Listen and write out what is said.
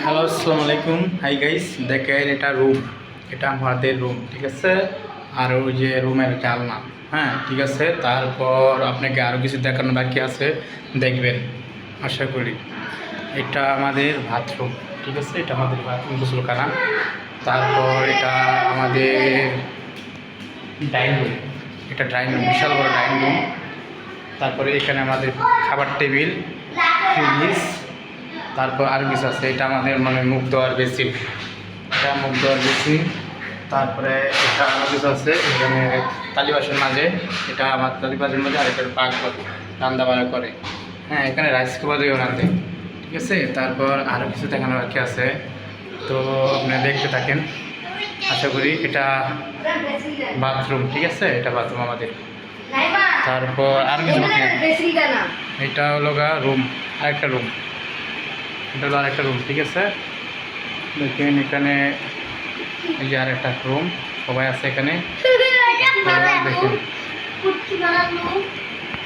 Hello, আসসালামু আলাইকুম। Hi guys, দেখেন এটা রুম, এটা আমাদের রুম, ঠিক আছে। আর ওই যে রুমের জানলা, হ্যাঁ ঠিক আছে। তারপর আপনাকে আরও কিছু দেখানো বাকি আছে, দেখবেন আশা করি। এটা আমাদের বাথরুম, ঠিক আছে, এটা আমাদের বাথরুম, গোসলখানা। তারপর এটা আমাদের ডাইনিং রুম, এটা ডাইনিং রুম, বিশাল বড় ডাইনিং রুম। তারপরে এখানে আমাদের খাবার টেবিল, ফ্রিজ। তারপর আরও কিছু আছে, এটা আমাদের মানে মুখ দেওয়ার বেসিন, এটা মুখ দেওয়ার বেসিন। তারপরে এটা আরও কিছু আছে, এখানে তালিবাসের মাঝে, এটা আমার তালিবাসের মাঝে, আর এটা পাক রান্না বান্না করে। হ্যাঁ, এখানে রাইস কুকারেও রাঁধে, ঠিক আছে। তারপর আরও কিছু দেখানো বাকি আছে, তো আপনি দেখতে থাকেন। আশা করি এটা বাথরুম, ঠিক আছে, এটা বাথরুম আমাদের। তারপর আর কিছু বাকি আছে। এটা হলো গা রুম, আরেকটা রুম, এটা হলো আরেকটা রুম, ঠিক আছে। দেখেন এখানে এই যে আরেকটা রুম, সবাই আছে এখানে। দেখেন